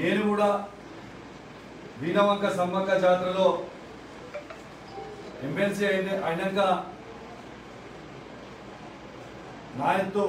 నేను కూడా వీణవంక సమ్మక్క జాతరలో ఎమ్మెల్సీ అయినాక నా ఎత్తు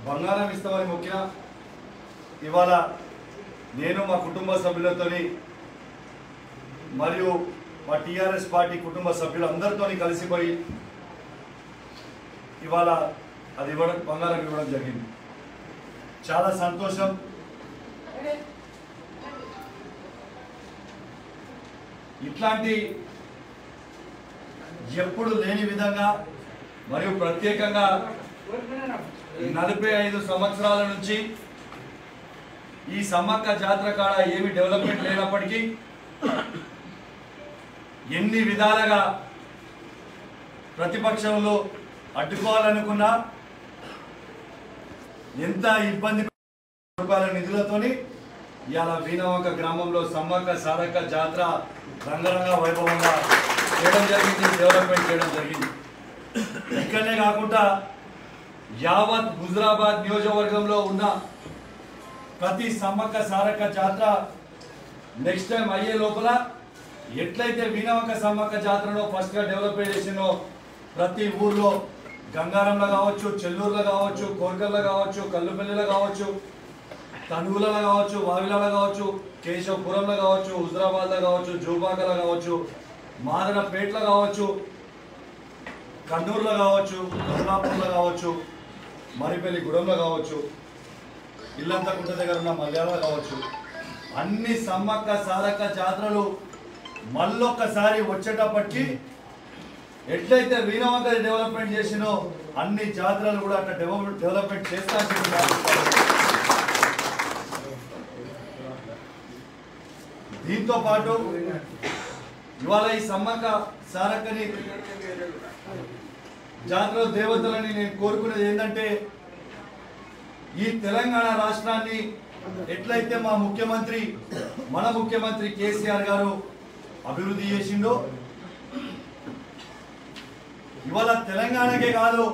బంగారం ఇస్తామని మొక్కిన ఇవాళ నేను మా కుటుంబ సభ్యులతోని మరియు మా టీఆర్ఎస్ పార్టీ కుటుంబ సభ్యులందరితో కలిసిపోయి ఇవాళ అది బంగారం ఇవ్వడం జరిగింది. చాలా సంతోషం. ఇట్లాంటి ఎప్పుడు లేని విధంగా మరియు ప్రత్యేకంగా 45 సంవత్సరాల నుంచి ఈ సమ్మక్క జాతర కాడ ఏమి డెవలప్మెంట్ లేనప్పటికీ ఎన్ని విధాలుగా ప్రతిపక్షంలో అడ్డుకోవాలనుకున్నా ఎంత ఇబ్బంది రూపాయల నిధులతోని ఇవాళ వీణవంక గ్రామంలో సమ్మక్క సారక్క జాతర రంగరంగ వైభవంగా చేయడం జరిగింది, డెవలప్మెంట్ చేయడం జరిగింది. ఇక్కడనే కాకుండా యావత్ హుజురాబాద్ నియోజకవర్గంలో ఉన్న ప్రతి సమ్మక్క సారక్క జాతర నెక్స్ట్ టైం అయ్యే లోపల ఎట్లయితే వీణవంక సమ్మక్క జాతరలో ఫస్ట్గా డెవలప్ చేసినో ప్రతి ఊర్లో గంగారంలో కావచ్చు, చెల్లూరులో కావచ్చు, కోర్కల్లో కావచ్చు, కల్లుపల్లిలో కావచ్చు, తనుగులలో కావచ్చు, వావిలలో కావచ్చు, కేశవపురంలో కావచ్చు, హుజురాబాద్లో కావచ్చు, జూబాకలో కావచ్చు, మాదనపేటలో కావచ్చు, కన్నూరులో కావచ్చు, కమలాపూర్లో కావచ్చు, మరిపల్లి గుడంలో కావచ్చు, ఇల్లంతకుంట దగ్గర ఉన్న మల్యాలలో కావచ్చు, అన్ని సమ్మక్క సారక్క జాతరలు మళ్ళొక్కసారి వచ్చేటప్పటికి ఎట్లయితే వీణవంక డెవలప్మెంట్ చేసినో అన్ని జాతరలు కూడా అట్లా డెవలప్మెంట్ చేస్తా. దీంతో పాటు ఇవాళ ఈ సమ్మక్క సారక్కని జాతర దేవతలని నేను కోరుకునేది ఏంటంటే ఈ తెలంగాణ రాష్ట్రాన్ని ఎట్లయితే మన ముఖ్యమంత్రి కేసీఆర్ గారు అభివృద్ధి చేసిండో ఇవాళ తెలంగాణకే కాదు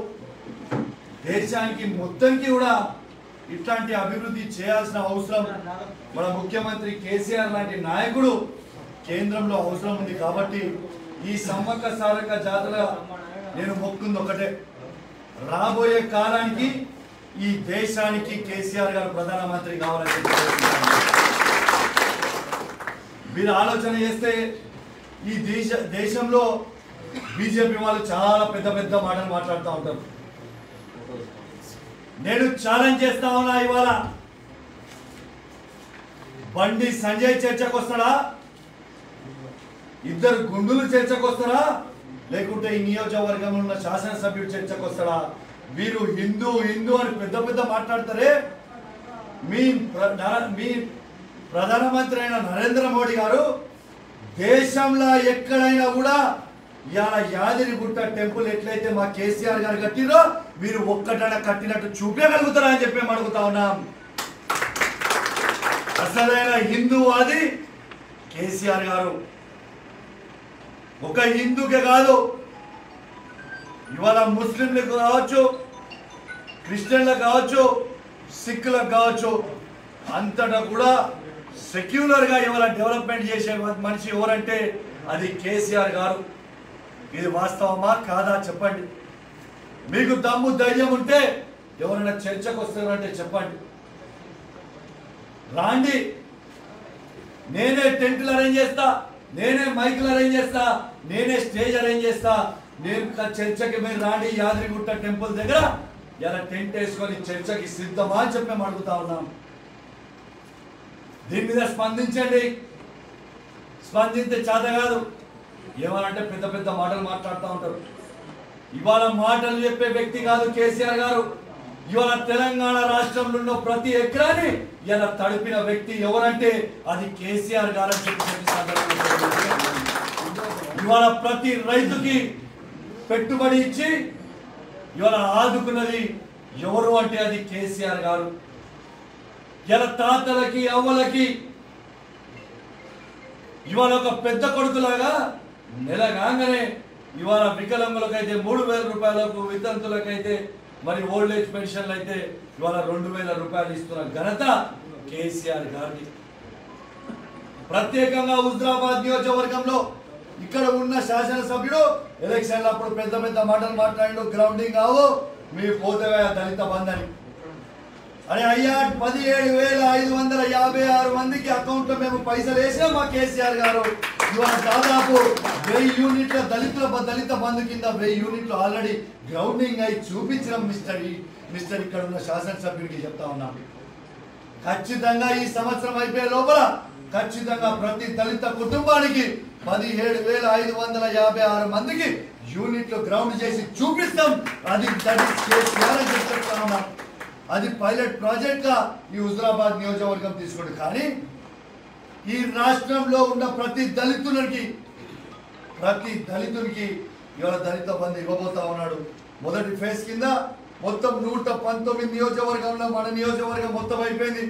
దేశానికి మొత్తంకి కూడా ఇట్లాంటి అభివృద్ధి చేయాల్సిన అవసరం మన ముఖ్యమంత్రి కేసీఆర్ లాంటి నాయకుడు కేంద్రంలో అవసరం ఉంది. కాబట్టి ఈ సమ్మక్క సారక్క జాతర నేను మొక్కుంది ఒకటే, రాబోయే కాలానికి ఈ దేశానికి కేసీఆర్ గారు ప్రధానమంత్రి కావాలని మీరు ఆలోచన చేస్తే ఈ దేశంలో బీజేపీ వాళ్ళు చాలా పెద్ద పెద్ద మాటలు మాట్లాడుతూ ఉంటారు. నేను ఛాలెంజ్ చేస్తా ఉన్నా, ఇవాళ బండి సంజయ్ చర్చకు వస్తాడా, ఇద్దరు గుండులు చర్చకు వస్తారా, లేకుంటే ఈ నియోజకవర్గంలో ఉన్న శాసనసభ్యుడు చర్చకు వస్తాడా? వీరు హిందూ హిందూ అని పెద్ద పెద్ద మాట్లాడతారే. మీ ప్రధానమంత్రి అయిన నరేంద్ర మోడీ గారు దేశంలో ఎక్కడైనా కూడా ఇవాళ యాదగిరిగుట్ట టెంపుల్ ఎట్లయితే మా కేసీఆర్ గారు కట్టిరో మీరు ఒక్కటన కట్టినట్టు చూపించగలుగుతారా అని చెప్పి అడుగుతా ఉన్నాం. అసలైన హిందూవాది కేసీఆర్ గారు. ఒక హిందూకే కాదు, ఇవాళ ముస్లింలకు కావచ్చు, క్రిస్టియన్లకు కావచ్చు, సిక్కులకు కావచ్చు, అంతటా కూడా సెక్యులర్గా ఇవాళ డెవలప్మెంట్ చేసే మనిషి ఎవరంటే అది కేసీఆర్ గారు. ఇది వాస్తవమా కాదా చెప్పండి. మీకు దమ్ము ధైర్యం ఉంటే ఎవరైనా చర్చకు వస్తారంటే చెప్పండి, రాండి. నేనే టెంట్లు అరేంజ్ చేస్తా, నేనే మైకులు అరేంజ్ చేస్తా, నేనే స్టేజ్ అరేంజ్ చేస్తా. నేను చర్చకి మీరు రాండి, యాదగిరిగుట్ట టెంపుల్ దగ్గర ఇలా టెంట్ వేసుకొని చర్చకి సిద్ధమా అని చెప్పి అడుగుతా ఉన్నాం. దీని మీద స్పందించండి. స్పందించే చేత కాదు, ఏమనంటే పెద్ద పెద్ద మాటలు మాట్లాడుతూ ఉంటారు. ఇవాళ మాటలు చెప్పే వ్యక్తి కాదు కేసీఆర్ గారు. ఇవాళ తెలంగాణ రాష్ట్రంలో ఉన్న ప్రతి ఎకరాన్ని ఇలా తడిపిన వ్యక్తి ఎవరంటే అది కేసీఆర్ గారు అని చెప్పి ఇవాళ ప్రతి రైతుకి పెట్టుబడి ఇచ్చి ఇవాళ ఆదుకున్నది ఎవరు అంటే అది కేసీఆర్ గారు. ఇలా తాతలకి అవ్వలకి ఇవాళ ఒక పెద్ద కొడుకులాగా నెల కాగానే ఇవాళ వికలాంగులకైతే 3000 రూపాయలకు, వితంతులకైతే మరి ఓల్డ్ ఏజ్ పెన్షన్లు అయితే ఇవాళ 2000 రూపాయలు ఇస్తున్న ఘనత కేసీఆర్ గారిది. ప్రత్యేకంగా హుజురాబాద్ నియోజకవర్గంలో ఇక్కడ ఉన్న శాసనసభ్యుడు ఎలక్షన్ల అప్పుడు పెద్ద పెద్ద మాటలు మాట్లాడు, గ్రౌండింగ్ కావు మీ పోతే దళిత బంధని అరే అయ్యా 17,556 మందికి అకౌంట్లో మేము పైసలు వేసినా మా కేసీఆర్ గారు ఇవాళ దాదాపు 1000 యూనిట్ల దళిత బంధు కింద 1000 యూనిట్లు ఆల్రెడీ గ్రౌండింగ్ అయి చూపించడం మిస్టర్ ఇక్కడ ఉన్న శాసనసభ్యుడికి చెప్తా ఉన్నాను. ఖచ్చితంగా ఈ సంవత్సరం అయిపోయే లోపల ఖచ్చితంగా ప్రతి దళిత కుటుంబానికి 17,556 మందికి యూనిట్లు గ్రౌండ్ చేసి చూపిస్తాం. అది చెప్తా ఉన్నాం. అది పైలట్ ప్రాజెక్ట్ గా ఈ హుజురాబాద్ నియోజకవర్గం తీసుకోండి. కానీ ఈ రాష్ట్రంలో ఉన్న ప్రతి దళితునికి ఇవాళ దళిత బంధు ఇవ్వబోతా ఉన్నాడు. మొదటి ఫేజ్ కింద మొత్తం 119 నియోజకవర్గంలో మన నియోజకవర్గం మొత్తం అయిపోయింది.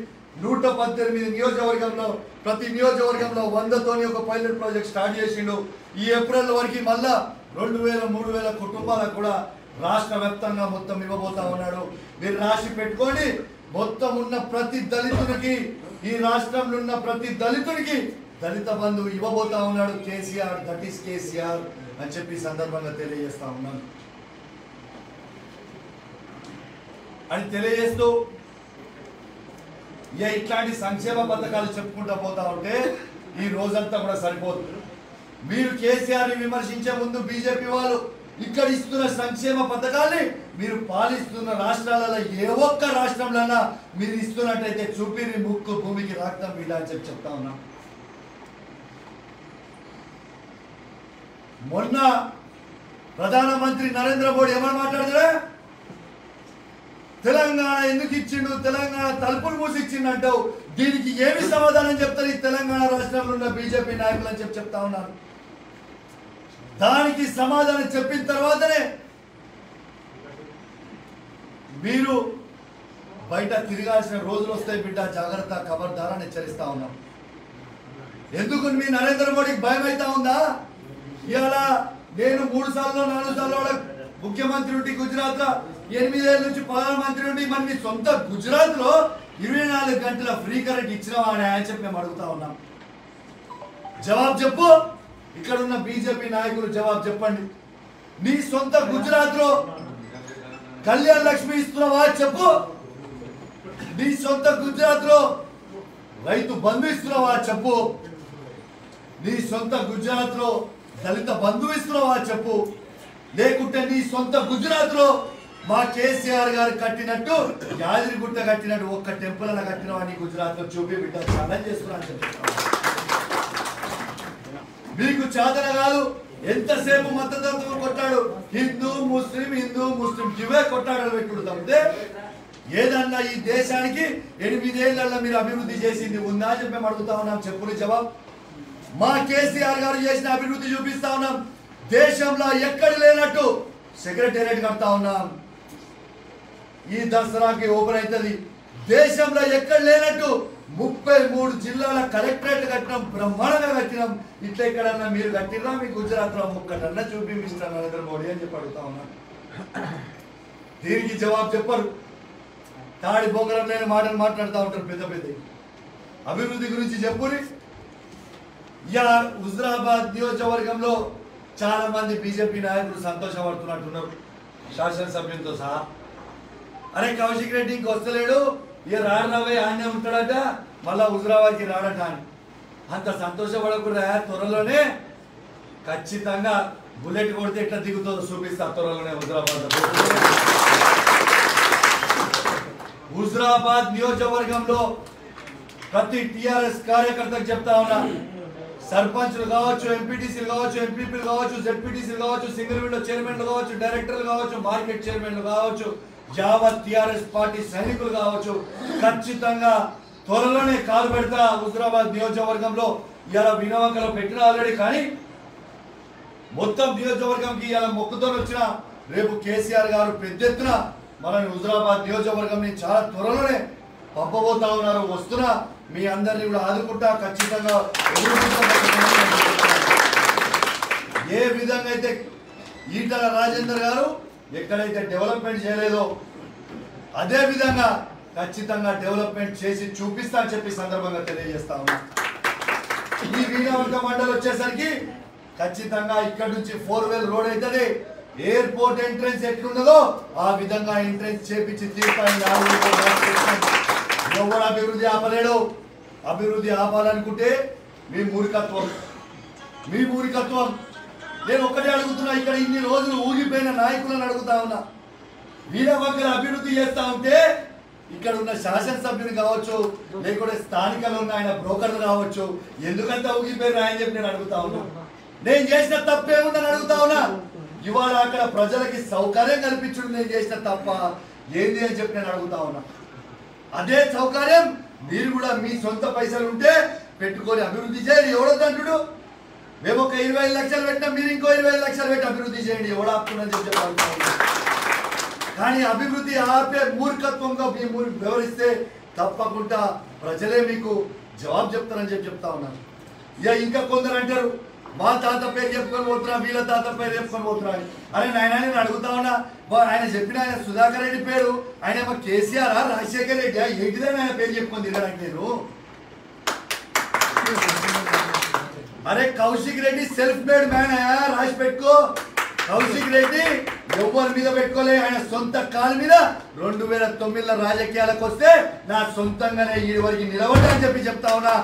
118 నియోజకవర్గంలో ప్రతి నియోజకవర్గంలో 100తోని ఒక పైలట్ ప్రాజెక్ట్ స్టార్ట్ చేసిండు. ఈ ఏప్రిల్ వరకు మళ్ళా 2,000-3,000 కుటుంబాలకు కూడా రాష్ట్ర వ్యాప్తంగా మొత్తం ఇవ్వబోతా ఉన్నాడు. మీరు రాసి పెట్టుకోండి. మొత్తం ఉన్న ప్రతి దళితునికి, ఈ రాష్ట్రంలో ఉన్న ప్రతి దళితునికి దళిత బంధువు ఇవ్వబోతా ఉన్నాడు కేసీఆర్. దట్ ఈస్ కేసీఆర్ అని చెప్పి సందర్భంగా తెలియజేస్తా ఉన్నాను. అని తెలియజేస్తూ ఇట్లాంటి సంక్షేమ పథకాలు చెప్పుకుంటూ పోతా ఉంటే ఈ రోజంతా కూడా సరిపోదు. మీరు కేసీఆర్ విమర్శించే ముందు బీజేపీ వాళ్ళు ఇక్కడ ఇస్తున్న సంక్షేమ పథకాల్ని మీరు పాలిస్తున్న రాష్ట్రాలలో ఏ ఒక్క రాష్ట్రంలోనా మీరు ఇస్తున్నట్టయితే చూపిరి ముక్కు భూమికి రాక్తం వీళ్ళ అని చెప్పి చెప్తా ఉన్నా. మొన్న ప్రధానమంత్రి నరేంద్ర మోడీ ఏమని మాట్లాడుతున్నా, తెలంగాణ ఎందుకు ఇచ్చిండు, తెలంగాణ తలుపులు మూసి ఇచ్చిండు అంటావు. దీనికి ఏమి సమాధానం చెప్తారు ఈ తెలంగాణ రాష్ట్రంలో ఉన్న బీజేపీ నాయకులు అని చెప్పి చెప్తా ఉన్నారు. దానికి సమాధానం చెప్పిన తర్వాతనే మీరు బయట తిరగాల్సిన రోజులు వస్తాయి బిడ్డ, జాగ్రత్త, ఖబర్దారని హెచ్చరిస్తా ఉన్నాం. ఎందుకు మీ నరేంద్ర మోడీకి భయం అవుతా ఉందా? ఇవాళ నేను 3 సార్లు 4 సార్లు ముఖ్యమంత్రి ఉండి గుజరాత్ లో 8 ఏళ్ళ నుంచి ప్రధానమంత్రి ఉండి మరి మీ సొంత గుజరాత్ లో 24 గంటల ఫ్రీ కరెంట్ ఇచ్చిన వాడే అని చెప్పి మేము అడుగుతా ఉన్నాం. జవాబు చెప్పు. ఇక్కడ ఉన్న బీజేపీ నాయకులు జవాబు చెప్పండి. నీ సొంత గుజరాత్ లో కళ్యాణ్ లక్ష్మి ఇస్తున్నావా చెప్పు. నీ సొంత గుజరాత్ లో రైతు బంధు ఇస్తున్నావా చెప్పు. నీ సొంత గుజరాత్ లో దళిత బంధు ఇస్తున్నావా చెప్పు. లేకుంటే నీ సొంత గుజరాత్ లో మా కేసీఆర్ గారు కట్టినట్టు యాదగిరిగుట్ట కట్టినట్టు ఒక్క టెంపుల్ అలా కట్టినవా నీ గుజరాత్ లో చూపి బిడ్డ, ఛాలెంజ్ చేస్తున్నా అని చెప్పి. మీకు చేతన కాదు. ఎంతసేపు మతతత్వం కొట్టాడు, హిందూ ముస్లిం ఇవే కొట్టాడలు పెట్టుడు తప్పితే ఏదన్నా ఈ దేశానికి 8 ఏళ్లలో మీరు అభివృద్ధి చేసింది ఉందా అని చెప్పి అడుగుతా ఉన్నాం. చెప్పుని జవాబు. మా కేసీఆర్ గారు చేసిన అభివృద్ధి చూపిస్తా ఉన్నాం. దేశంలో ఎక్కడ లేనట్టు సెక్రటేరియట్ కడతా ఉన్నాం. ఈ దసరాకి ఓపెన్ అవుతుంది. దేశంలో ఎక్కడ లేనట్టు 33 జిల్లాల కలెక్టరేట్ కట్టినాం, బ్రహ్మాండంగా కట్టినాం. ఇట్లా ఎక్కడన్నా మీరు కట్టినా మీ గుజరాత్ లో ఒక్కటన్నా చూపి మిస్టర్ నరేంద్ర మోడీ అని చెప్పి అడుగుతా ఉన్నాం. దీనికి జవాబు చెప్పరు. తాడి బొంగరం లేని మాటలు మాట్లాడుతూ ఉంటారు పెద్ద పెద్ద. అభివృద్ధి గురించి చెప్పుని. హుజురాబాద్ నియోజకవర్గంలో చాలా మంది బీజేపీ నాయకులు సంతోషపడుతున్నట్టున్నారు, శాసనసభ్యులతో సహా. అరే కౌశిక్ రెడ్డి ఇంక వస్తలేడు, ఇక రావే ఆయనే ఉంటాడట, మళ్ళా హుజురాబాద్కి రాడట అని అంత సంతోషపడకుండా త్వరలోనే ఖచ్చితంగా బుల్లెట్ కొడితే ఎట్లా దిగుతుందో చూపిస్తా. త్వరలోనే హుజురాబాద్ నియోజకవర్గంలో ప్రతి టిఆర్ఎస్ కార్యకర్తకు చెప్తా ఉన్నా, సర్పంచ్లు కావచ్చు, ఎంపీటీసీలు కావచ్చు, ఎంపీపీలు కావచ్చు, జెడ్పీటీసీలు కావచ్చు, సింగిల్ విండో చైర్మన్లు కావచ్చు, డైరెక్టర్లు కావచ్చు, మార్కెట్ చైర్మన్లు కావచ్చు, యావత్ టిఆర్ఎస్ పార్టీ సైనికులు కావచ్చు, ఖచ్చితంగా త్వరలోనే కాలు పెడతా హుజురాబాద్ నియోజకవర్గంలో. ఇలా వినవంకలో పెట్టిన ఆల్రెడీ, కానీ మొత్తం నియోజకవర్గంకి ఇలా మొక్కుతో వచ్చిన రేపు కేసీఆర్ గారు పెద్ద ఎత్తున మన హుజురాబాద్ నియోజకవర్గం చాలా త్వరలోనే పంపబోతా ఉన్నారు. వస్తున్నా మీ అందరినీ కూడా ఆదుకుంటా, ఖచ్చితంగా ఏ విధంగా అయితే ఈటల రాజేందర్ గారు ఎక్కడైతే డెవలప్మెంట్ చేయలేదో అదే విధంగా ఖచ్చితంగా డెవలప్మెంట్ చేసి చూపిస్తా అని చెప్పి సందర్భంగా తెలియజేస్తా ఉన్నా. ఈ వీణవంక మండలి వచ్చేసరికి ఖచ్చితంగా ఇక్కడ నుంచి 4 వేల రోడ్ అవుతుంది. ఎయిర్పోర్ట్ ఎంట్రెన్స్ ఎట్లున్నదో ఆ విధంగా ఎంట్రెన్స్ చేపించి తీర్పాయి. ఎవరు అభివృద్ధి ఆపలేడు. అభివృద్ధి ఆపాలనుకుంటే మీ మూర్ఖత్వం. నేను ఒక్కటే అడుగుతున్నా, ఇక్కడ ఇన్ని రోజులు ఊగిపోయిన నాయకులను అడుగుతా ఉన్నా. వీణవంకల అభివృద్ధి చేస్తా ఉంటే ఇక్కడ ఉన్న శాసనసభ్యులు కావచ్చు, లేకుంటే స్థానికలు ఉన్న ఆయన బ్రోకర్లు కావచ్చు, ఎందుకంత ఊగిపోయిన ఆయన చెప్పి నేను అడుగుతా ఉన్నా. నేను చేసిన తప్పేముందని అడుగుతా ఉన్నా. ఇవాళ అక్కడ ప్రజలకి సౌకర్యం కల్పించడం నేను చేసిన తప్ప ఏంది అని చెప్పి నేను అడుగుతా ఉన్నా. అదే సౌకర్యం మీరు కూడా మీ సొంత పైసలు ఉంటే పెట్టుకొని అభివృద్ధి చేయండి. ఎవడొద్దంటుడు? మేము ఒక 25 లక్షలు పెట్టినా మీరు ఇంకో 25 లక్షలు పెట్టి అభివృద్ధి చేయండి. ఎవడాపుతుందని చెప్పి అడుగుతా ఉన్నా. కానీ అభివృద్ధి ఆపే మూర్ఖత్వంగా మీ వివరిస్తే తప్పకుండా ప్రజలే మీకు జవాబు చెప్తారని చెప్పి చెప్తా ఉన్నారు. ఇంకా కొందరు అంటారు మా తాత పేరు చెప్పుకొని పోతున్నా, వీళ్ళ తాత పేరు చెప్పుకొని పోతున్నా. అరే నాయన నేను అడుగుతా ఉన్నా, ఆయన చెప్పిన ఆయన సుధాకర్ రెడ్డి పేరు ఆయన ఏమో కేసీఆర్ రాజశేఖర్ రెడ్డి ఏంటిదని ఆయన పేరు చెప్పుకొని తిరగడానికి నేను. అరే Kaushik Reddy self made man రాసి పెట్టుకో. కౌశిక్ రెడ్డి ఎవరి మీద పెట్టుకోలే, ఆయన సొంత కాలు మీద 2009లో రాజకీయాలకు వస్తే నా సొంతంగానే ఈ వరకు నిలబడ్డాని చెప్పి చెప్తా ఉన్నా.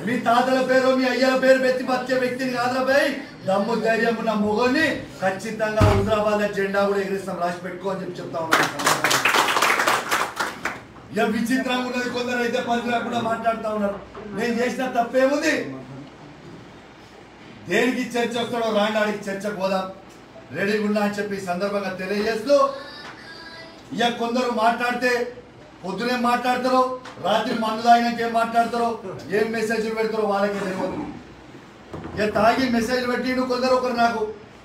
మీ తాతల పేరు మీ అయ్యల పేరు పెట్టి బతికే వ్యక్తిని కాదురాబాయ్, దమ్ము ధైర్యం ఉన్న మొగోని ఖచ్చితంగా హైదరాబాద్ జెండా కూడా ఎగిరిస్తాం రాసి పెట్టుకో అని చెప్పి చెప్తా ఉన్నా. ఇక విచిత్రంగా ఉన్నది, కొందరు అయితే పని లేకుండా మాట్లాడుతూ ఉన్నారు. నేను చేసిన తప్పేముంది? దేనికి చర్చ వస్తాడో రాండాడికి చర్చకు పోదాం, రెడీగా ఉన్నా అని చెప్పి సందర్భంగా తెలియజేస్తూ, ఇక కొందరు మాట్లాడితే పొద్దునే మాట్లాడతారో, రాత్రి మందు తాగినాక ఏం మాట్లాడతారో, ఏం మెసేజ్లు పెడతారో వాళ్ళకే తెలియదు. ఇక తాగి మెసేజ్ పెట్టిండు కొందరు. ఒకరు నాకు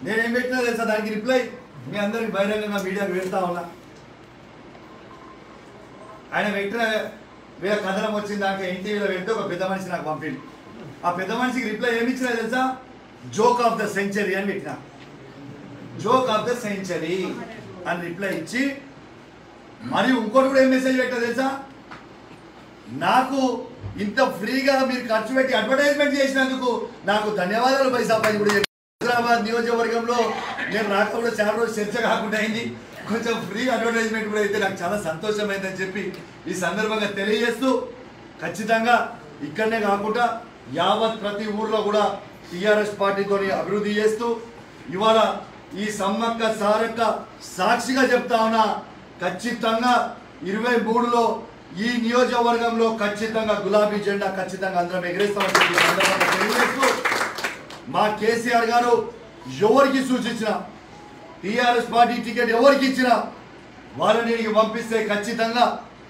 నేనేం పెట్టినా తెలుసా, దానికి రిప్లై మీ అందరికి బహిరంగంగా మీడియాకి పెడతా ఉన్నా. ఆయన పెట్టిన వేరే కథనం వచ్చింది దాకా ఎన్టీవీలో పెడితే ఒక పెద్ద మనిషి నాకు పంపిండు. ఆ పెద్ద మనిషికి రిప్లై ఏమి ఇచ్చినా తెలుసా, జోక్ ఆఫ్ ద సెంచరీ అని పెట్టిన. జోక్ ఆఫ్ ద సెంచరీ అని రిప్లై ఇచ్చి మరి ఇంకోటి కూడా ఏం మెసేజ్ పెట్టా తెలుసా, నాకు ఇంత ఫ్రీగా మీరు ఖర్చు పెట్టి అడ్వర్టైజ్మెంట్ చేసినందుకు నాకు ధన్యవాదాలు పైసాపై కూడా. హైదరాబాద్ నియోజకవర్గంలో నేను రాకుండా చాలా రోజు చర్చ కాకుండా అయింది. కొంచెం ఫ్రీ అడ్వర్టైజ్మెంట్ కూడా అయితే నాకు చాలా సంతోషమైందని చెప్పి ఈ సందర్భంగా తెలియజేస్తూ, ఖచ్చితంగా ఇక్కడనే కాకుండా యావత్ ప్రతి ఊర్లో కూడా టీఆర్ఎస్ పార్టీతో అభివృద్ధి చేస్తూ ఇవాళ ఈ సమ్మక్క సారక్క సాక్షిగా చెప్తా ఉన్నా, ఖచ్చితంగా 23లో ఈ నియోజకవర్గంలో ఖచ్చితంగా గులాబీ జెండా ఖచ్చితంగా అందరం ఎగరేస్తామని చెప్పి సందర్భంగా తెలియజేస్తూ, మా కేసీఆర్ గారు ఎవరికి సూచించిన టీఆర్ఎస్ పార్టీ టికెట్ ఎవరికి ఇచ్చినా వాళ్ళని పంపిస్తే ఖచ్చితంగా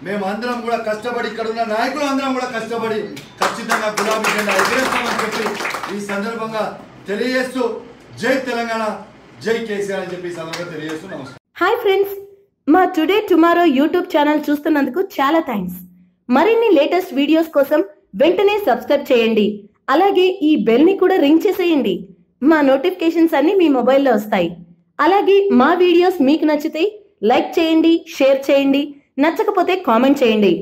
మేము అందరం కూడా కష్టపడి, ఇక్కడ ఉన్న నాయకులు అందరం కూడా కష్టపడి ఖచ్చితంగా గులాబీ జెండా ఎగరేస్తామని చెప్పి ఈ సందర్భంగా తెలియజేస్తూ, జై తెలంగాణ, జై కేసీఆర్ అని చెప్పి ఈ సందర్భంగా తెలియజేస్తూ నమస్కారం. హాయ్ ఫ్రెండ్స్, మా టుడే టుమారో యూట్యూబ్ ఛానల్ చూస్తున్నందుకు చాలా థ్యాంక్స్. మరిన్ని లేటెస్ట్ వీడియోస్ కోసం వెంటనే సబ్స్క్రైబ్ చేయండి. అలాగే ఈ బెల్ ని కూడా రింగ్ చేసేయండి. మా నోటిఫికేషన్స్ అన్ని మీ మొబైల్లో వస్తాయి. అలాగే మా వీడియోస్ మీకు నచ్చితే లైక్ చేయండి, షేర్ చేయండి, నచ్చకపోతే కామెంట్ చేయండి.